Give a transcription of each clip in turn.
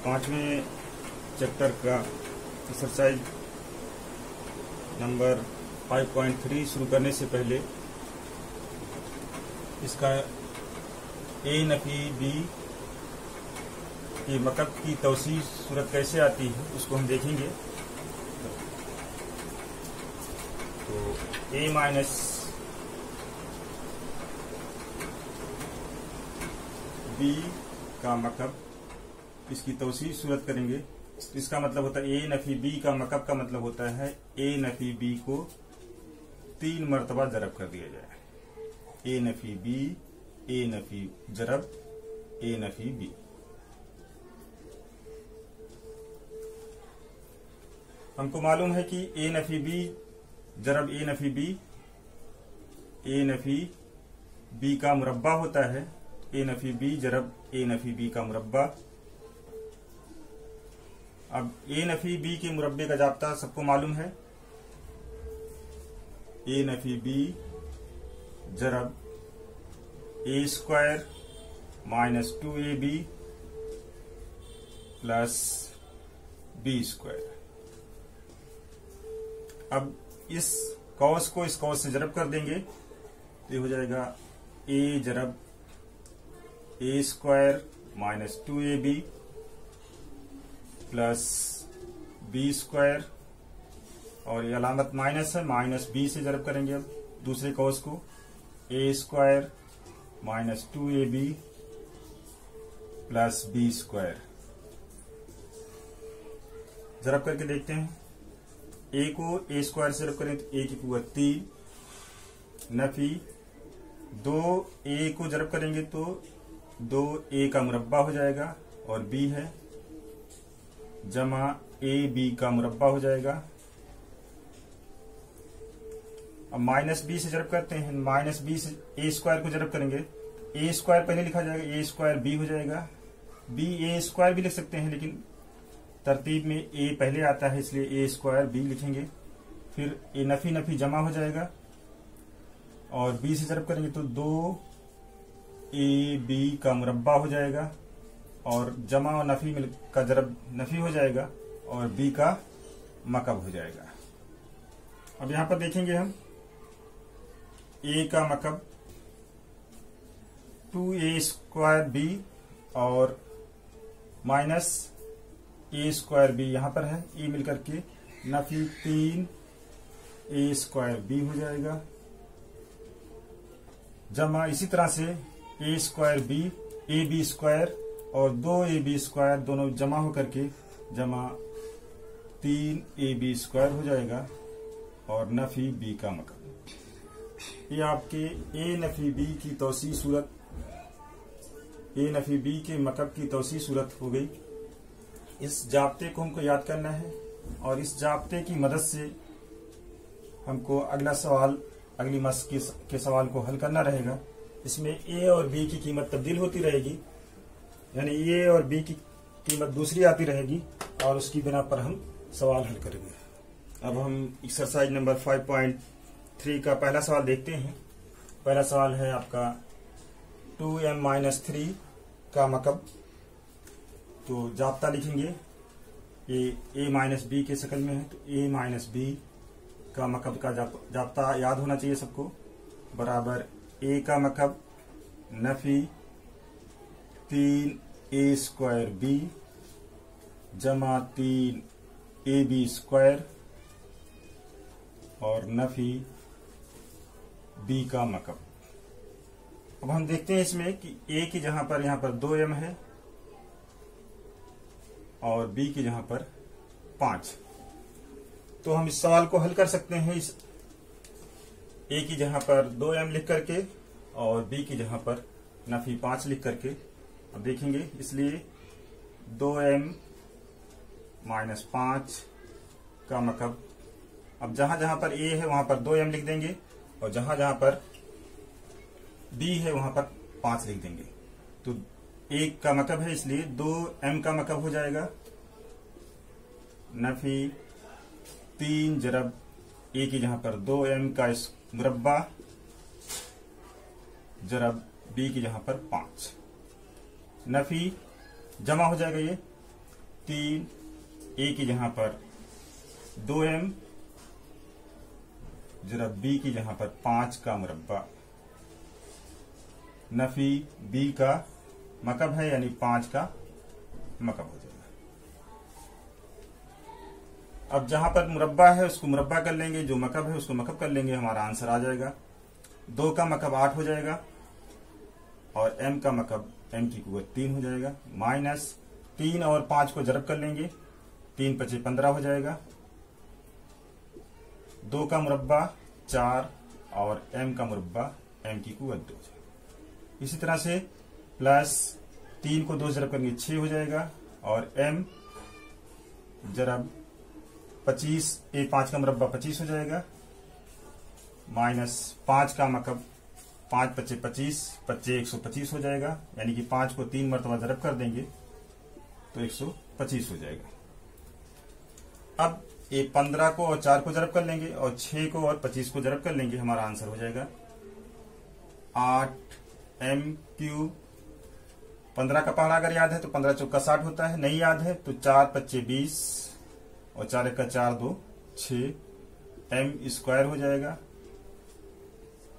पांचवें चैप्टर का exercise number 5.3 शुरू करने से पहले इसका ए नफी बी की मकब की तौसीह सूरत कैसे आती है उसको हम देखेंगे। तो ए माइनस बी का मकब इसकी तौसीह सूरत करेंगे। इसका मतलब होता है ए नफी बी का मकब का मतलब होता है ए नफी बी को 3 मरतबा जरब कर दिया जाए। ए नफी बी, ए नफी जरब, ए नफी बी। हमको मालूम है कि ए नफी बी जरब ए नफी बी, ए नफी बी का मुरब्बा होता है। ए नफी बी जरब ए नफी बी का मुरब्बा। अब ए नफी बी के मुरब्बे का जाब्ता सबको मालूम है। ए नफी बी जरब a square minus 2ab plus b square. अब इस कॉस को इस कॉस से जरब कर देंगे तो ये हो जाएगा ए जरब a square minus 2ab plus b square, और ये अलामत माइनस है, माइनस बी से जरब करेंगे। अब दूसरे कॉस को a square minus 2ab plus b square. जरब करके देखते हैं। ए को ए स्क्वायर से जरब करें तो ए की कुव्वत 3 नफी 2a को जरब करेंगे तो 2a का मुरब्बा हो जाएगा, और b है जमा ए बी का मुरब्बा हो जाएगा। अब माइनस बी से जरब करते हैं। माइनस बी से ए स्क्वायर को जरब करेंगे, ए स्क्वायर पहले लिखा जाएगा, ए स्क्वायर बी हो जाएगा। बी ए स्क्वायर भी लिख सकते हैं, लेकिन तरतीब में ए पहले आता है इसलिए ए स्क्वायर बी लिखेंगे। फिर ए नफी नफी जमा हो जाएगा, और बी से जरब करेंगे तो 2a बी का मुरब्बा हो जाएगा, और जमा और नफी का जरब नफी हो जाएगा, और बी का मकब हो जाएगा। अब यहां पर देखेंगे हम ए का मकब 2a स्क्वायर बी और माइनस ए स्क्वायर बी यहां पर है। ए मिलकर के नफी 3a स्क्वायर बी हो जाएगा, जमा इसी तरह से a square b, a b square और 2ab स्क्वायर दोनों जमा होकर के जमा 3ab स्क्वायर हो जाएगा, और नफी बी का मकब। ये आपके ए नफी बी की तौसीह सूरत, ए नफी बी के मकब की तौसीह सूरत हो गई। इस जाब्ते को हमको याद करना है, और इस जाब्ते की मदद से हमको अगला सवाल, अगली मस्क के सवाल को हल करना रहेगा। इसमें ए और बी की कीमत तब्दील होती रहेगी, यानी ए और बी की कीमत दूसरी आती रहेगी, और उसकी बिना पर हम सवाल हल करेंगे। अब हम एक्सरसाइज नंबर 5.3 का पहला सवाल देखते हैं। पहला सवाल है आपका 2m-3 का मकब। तो जाब्ता लिखेंगे, ए माइनस बी के शक्ल में है, तो ए माइनस बी का मकब का जाब्ता याद होना चाहिए सबको। बराबर ए का मकब नफी 3a स्क्वायर बी जमा 3ab स्क्वायर, और नफी बी का मकब। अब हम देखते हैं इसमें कि ए की जहां पर यहां पर 2m है, और बी की जहां पर 5। तो हम इस सवाल को हल कर सकते हैं इस ए की जहां पर 2m लिख करके, और बी की जहां पर नफी 5 लिख करके। अब देखेंगे, इसलिए 2m माइनस 5 का मकब। अब जहां जहां पर ए है वहां पर 2m लिख देंगे, और जहां जहां पर बी है वहां पर 5 लिख देंगे। तो 1 का मकब है, इसलिए 2m का मकब हो जाएगा नफी 3 जरब ए की जहां पर 2m का मुरब्बा जरब बी की जहां पर 5। नफी जमा हो जाएगा ये, 3, ए की जहां पर 2m जरब बी की जहां पर 5 का मुरब्बा, नफी बी का मकब है यानी 5 का मकब हो जाएगा। अब जहां पर मुरब्बा है उसको मुरब्बा कर लेंगे, जो मकब है उसको मकब कर लेंगे, हमारा आंसर आ जाएगा। 2 का मकब 8 हो जाएगा और m का मकब m की कुव्वत 3 हो जाएगा। माइनस 3 और 5 को जरब कर लेंगे, 3 पचे 15 हो जाएगा। 2 का मुरब्बा 4 और m का मुरब्बा m की कुव्वत 2 हो जाएगा। इसी तरह से प्लस 3 को 2 जरब करेंगे 6 हो जाएगा और m जरब 25, 5 का मुरब्बा 25 हो जाएगा। माइनस 5 का मकब 5 पचे 25, 125 हो जाएगा, यानी कि 5 को 3 मरतबा जरब कर देंगे तो 125 हो जाएगा। अब 15 को और 4 को जरब कर लेंगे और 6 को और 25 को जरब कर लेंगे, हमारा आंसर हो जाएगा 8m³। 15 का पहाड़ा अगर याद है तो 15 चौका 60 होता है, नहीं याद है तो 4 पच्चे 20 और 4 का 4 2 6 m² हो जाएगा।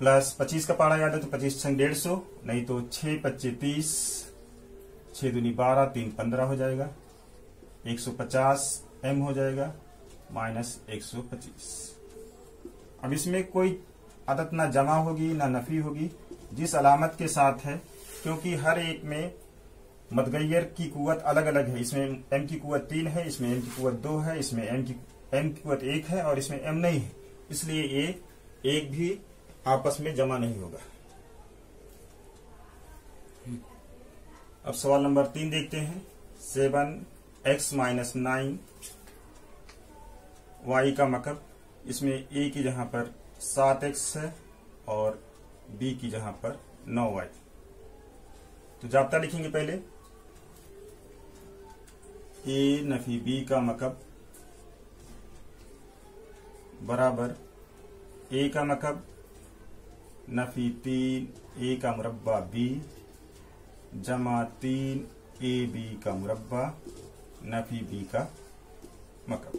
प्लस 25 का पहाड़ा याद है तो 25 संग 150, नहीं तो 6 पच्चे 30, 6 दूनी 12, 3 15 हो जाएगा। 150 m हो जाएगा माइनस 125। अब इसमें कोई अदद ना जमा होगी ना नफी होगी, जिस अलामत के साथ है, क्योंकि हर एक में मतगैर की कुव्वत अलग अलग है। इसमें m की कुव्वत 3 है, इसमें m की कुव्वत 2 है, इसमें m की कुव्वत 1 है और इसमें m नहीं है, इसलिए ये एक भी आपस में जमा नहीं होगा। अब सवाल नंबर 3 देखते हैं। 7x - 9 y का मकब, इसमें a की जहां पर 7x है और b की जहां पर 9y। तो जाब्ता लिखेंगे पहले, a नफी b का मकब बराबर a का मकब नफी 3 a का मुरब्बा b जमा 3ab का मुरब्बा नफी b का मकब।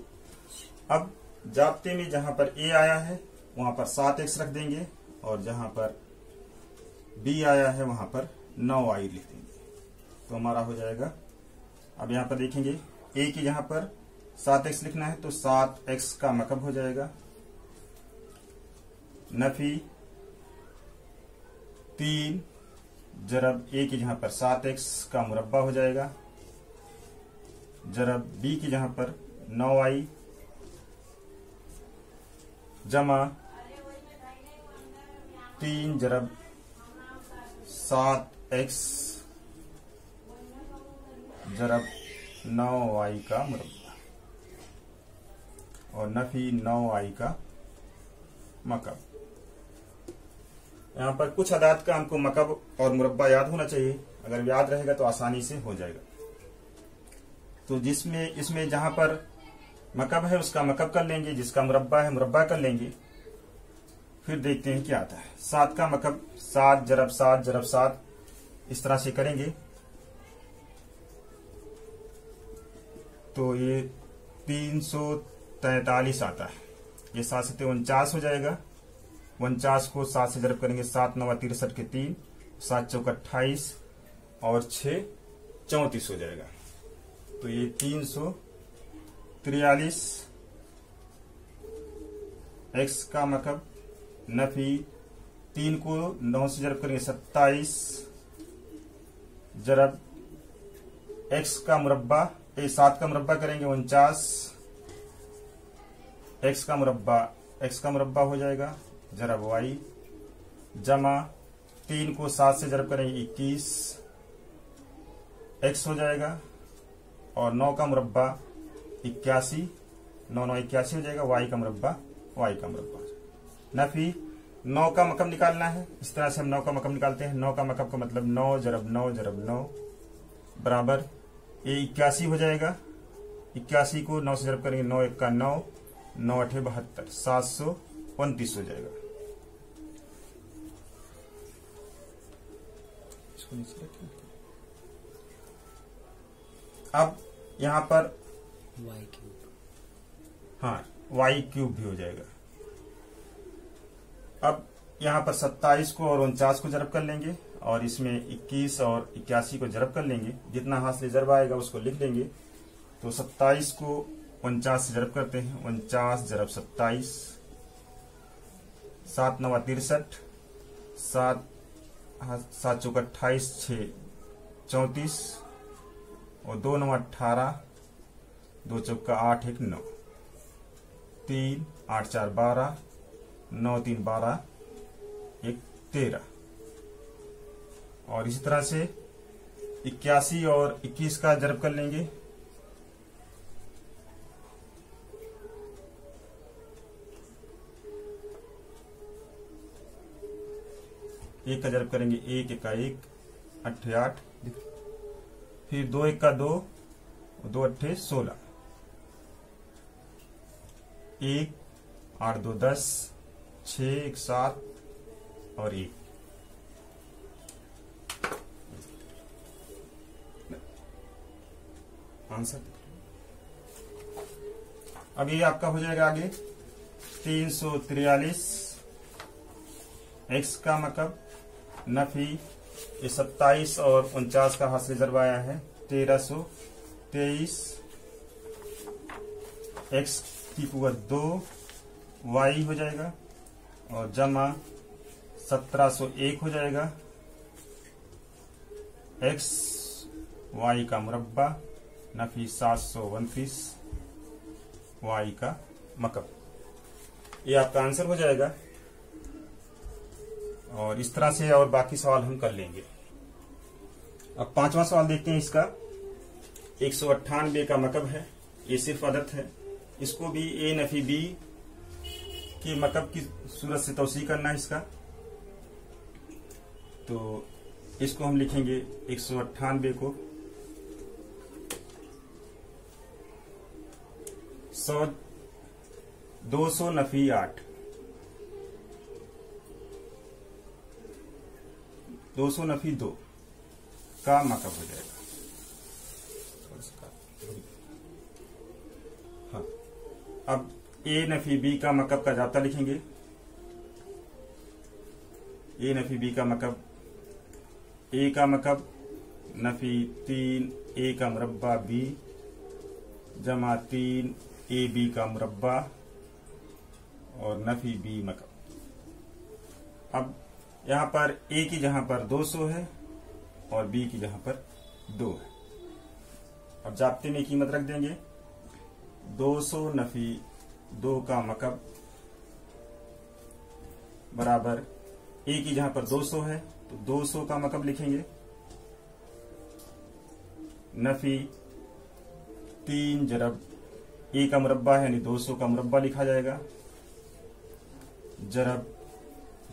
अब जाब्ते में जहां पर a आया है वहां पर 7x रख देंगे और जहां पर b आया है वहां पर 9y लिख देंगे, तो हमारा हो जाएगा। अब यहां पर देखेंगे a की जहां पर 7x लिखना है तो 7x का मकब हो जाएगा, नफी 3 जरब a की जहां पर 7x का मुरब्बा हो जाएगा, जरब b की जहां पर 9y जमा 3 जरब 7x जरब 9y का मुरब्बा और नफी 9y का मकब। यहां पर कुछ अदाद का हमको मकब और मुरब्बा याद होना चाहिए, अगर याद रहेगा तो आसानी से हो जाएगा। तो जिसमें इसमें जहां पर मकब है उसका मकब कर लेंगे, जिसका मुरब्बा है मुरब्बा कर लेंगे। फिर देखते हैं क्या आता है। 7 का मकब 7 जरब 7 जरब 7, इस तरह से करेंगे तो ये 343 आता है। ये 7 से 49 हो जाएगा। 49 को 7 से जरब करेंगे, 7 9 63 के 3, 7 चौक 28 और 6 34 हो जाएगा। तो ये 343 x का मकब नफी 3 को 9 से जरब करेंगे 27 जरब x का मुरब्बा 7 का मुरब्बा करेंगे 49, x का मुरब्बा हो जाएगा जरब y जमा 3 को 7 से जरब करेंगे 21 x हो जाएगा और 9 का मुरब्बा 81, 9 9 81 हो जाएगा, y का मुरब्बा नफी 9 का मकब निकालना है। इस तरह से हम 9 का मकब निकालते हैं। 9 का मकब का मतलब 9 जरब 9 जरब 9 बराबर ये 81 हो जाएगा। 81 को 9 से जरब करेंगे 9 1 का 9, 9 8 72, 729 हो जाएगा। अब यहाँ पर वाई क्यूब, हाँ वाई क्यूब भी हो जाएगा। अब यहाँ पर 27 को और 49 को जरब कर लेंगे और इसमें 21 और 81 को जरब कर लेंगे। जितना हाथ से जरब आएगा उसको लिख लेंगे। तो 27 को 49 से जरब करते हैं। 49 जरब 27, 7 9 63, 7 7 चौक 28, 6 34 और 2 9 18, 2 चौक 8 1 9, 3 8 4 12, 9 3 12, 1 13। और इसी तरह से 81 और 21 का जरब कर लेंगे। एक का जरब करेंगे, 1 1 का 1, 8 8, फिर 2 1 का 2, 2 8 16, 1 8 2 10, 6 1 7 और 1। आंसर अब ये आपका हो जाएगा आगे 343। एक्स का मतलब नफी, ये 27 और 49 का हाथ से जरब आया है 1323। एक्स की कुव्वत 2 वाई हो जाएगा और जमा 1701 हो जाएगा। एक्स वाई का मुरब्बा नफी 729 वाई का मकब। ये आपका आंसर हो जाएगा। और इस तरह से और बाकी सवाल हम कर लेंगे। अब 5वां सवाल देखते हैं। इसका 198 का मकब है। ये सिर्फ अदद है। इसको भी ए नफी बी के मकब की सूरत से तौसी करना है इसका। तो इसको हम लिखेंगे 198 को 200 नफी 8, 200 नफी 2 का मकब हो जाएगा। हाँ, अब ए नफी बी का मकब का जाब्ता लिखेंगे। ए नफी बी का मकब, ए का मकब नफी 3 ए का मुरब्बा बी जमा 3 ए बी का मुरब्बा और नफी बी मकब। अब यहां पर ए की जहां पर 200 है और बी की जहां पर 2 है। अब जाब्ते में कीमत रख देंगे। 200 नफी 2 का मकब बराबर ए की जहां पर 200 है तो 200 का मकब लिखेंगे। नफी 3 जरब ए का मुरब्बा है यानी 200 का मुरब्बा लिखा जाएगा। जरब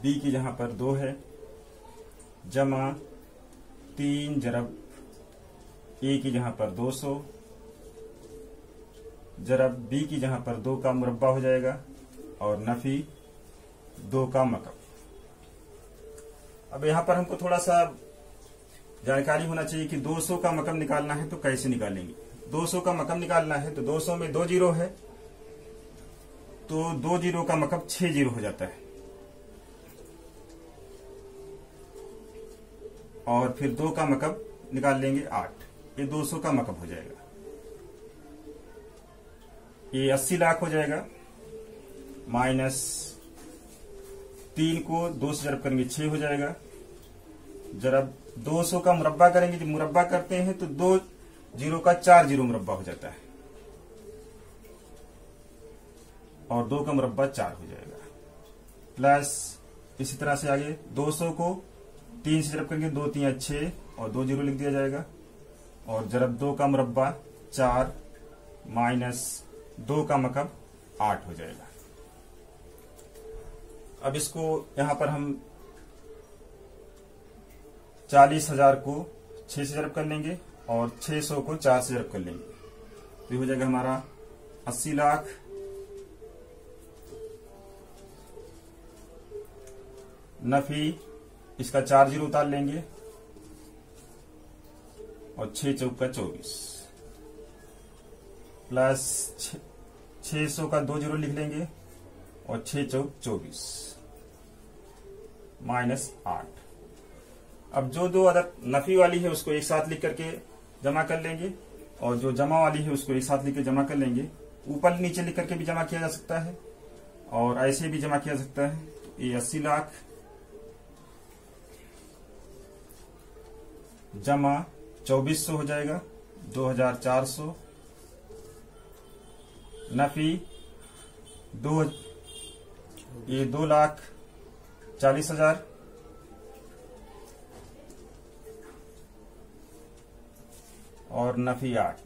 बी की जहां पर 2 है जमा 3 जरब ए की जहां पर 200 जरब बी की जहां पर 2 का मुरब्बा हो जाएगा और नफी 2 का मकब। अब यहां पर हमको थोड़ा सा जानकारी होना चाहिए कि 200 का मकब निकालना है तो कैसे निकालेंगे। 200 का मकब निकालना है तो 200 में 2 जीरो है तो 2 जीरो का मकब 6 जीरो हो जाता है और फिर 2 का मकब निकाल लेंगे 8। ये 200 का मकब हो जाएगा। ये 80 लाख हो जाएगा माइनस 3 को 2 से जरब करेंगे 6 हो जाएगा। जरब 200 का मुरब्बा करेंगे, जब मुरब्बा करते हैं तो 2 जीरो का 4 जीरो मुरब्बा हो जाता है और 2 का मुरब्बा 4 हो जाएगा। प्लस इसी तरह से आगे 200 को 3 से जरब करेंगे 2 3 6 और 2 जीरो लिख दिया जाएगा और जरब 2 का मुरब्बा 4 माइनस 2 का मकब 8 हो जाएगा। अब इसको यहां पर हम 40,000 को 6 से जरब कर लेंगे और 600 को 4 से जरब कर लेंगे तो हो जाएगा हमारा 80 लाख नफी, इसका 4 जीरो उतार लेंगे और 6 चौक का 24 प्लस 600 का 2 जीरो लिख लेंगे और 6 चौक 24 माइनस 8। अब जो दो अदद नफी वाली है उसको एक साथ लिख करके जमा कर लेंगे और जो जमा वाली है उसको एक साथ लिख के जमा कर लेंगे। ऊपर नीचे लिख करके भी जमा किया जा सकता है और ऐसे भी जमा किया जा सकता है। तो ये 80 लाख जमा 2400 हो जाएगा 2400 नफी ये 2,40,000 और नफी 8।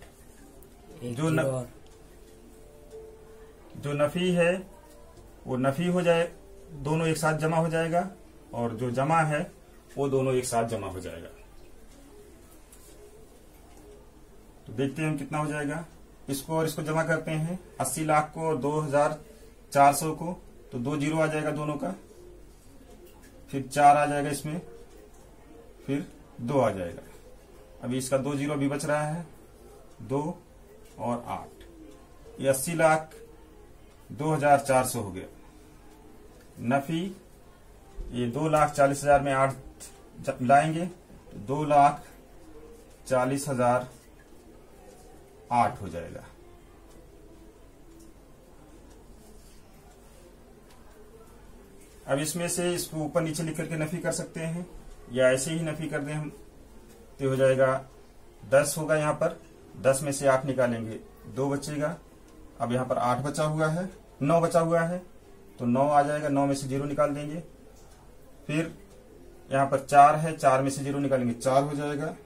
जो नफी है वो नफी हो जाए, दोनों एक साथ जमा हो जाएगा और जो जमा है वो दोनों एक साथ जमा हो जाएगा। तो देखते हैं कितना हो जाएगा। इसको और इसको जमा करते हैं 80 लाख को और 2,400 को, तो 2 जीरो आ जाएगा दोनों का, फिर 4 आ जाएगा इसमें, फिर 2 आ जाएगा। अभी इसका 2 जीरो भी बच रहा है 2 और 8। ये 80 लाख 2,400 हो गया। नफी ये 2,40,000 में 8 लाएंगे तो 2,40,000 8 हो जाएगा। अब इसमें से इसको ऊपर नीचे लिख करके नफी कर सकते हैं या ऐसे ही नफी कर दें हम तो हो जाएगा 10 होगा। यहाँ पर 10 में से 8 निकालेंगे 2 बचेगा। अब यहाँ पर 8 बचा हुआ है, 9 बचा हुआ है तो 9 आ जाएगा। 9 में से 0 निकाल देंगे। फिर यहाँ पर 4 है, 4 में से 0 निकालेंगे 4 हो जाएगा।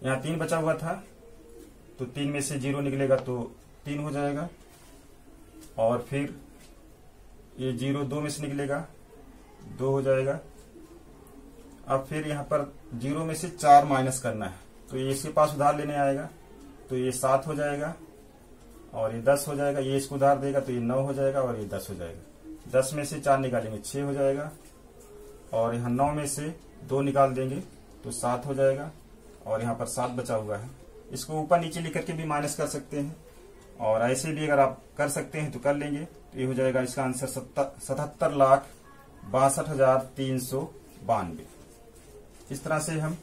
यहाँ 3 बचा हुआ था तो 3 में से 0 निकलेगा तो 3 हो जाएगा। और फिर ये 0 2 में से निकलेगा 2 हो जाएगा। अब फिर यहाँ पर 0 में से 4 माइनस करना है तो ये इसके पास उधार लेने आएगा तो ये 7 हो जाएगा और ये 10 हो जाएगा। ये इसको उधार देगा तो ये 9 हो जाएगा और ये 10 हो जाएगा। 10 में से 4 निकालेंगे 6 हो जाएगा और यहाँ 9 में से 2 निकाल देंगे तो 7 हो जाएगा और यहाँ पर 7 बचा हुआ है। इसको ऊपर नीचे लिख करके भी माइनस कर सकते हैं और ऐसे भी अगर आप कर सकते हैं तो कर लेंगे। तो ये हो जाएगा इसका आंसर 77,62,392। इस तरह से हम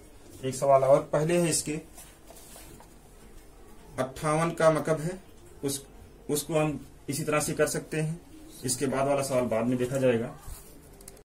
एक सवाल और पहले है इसके 58 का मतलब है उसको हम इसी तरह से कर सकते हैं। इसके बाद वाला सवाल बाद में देखा जाएगा।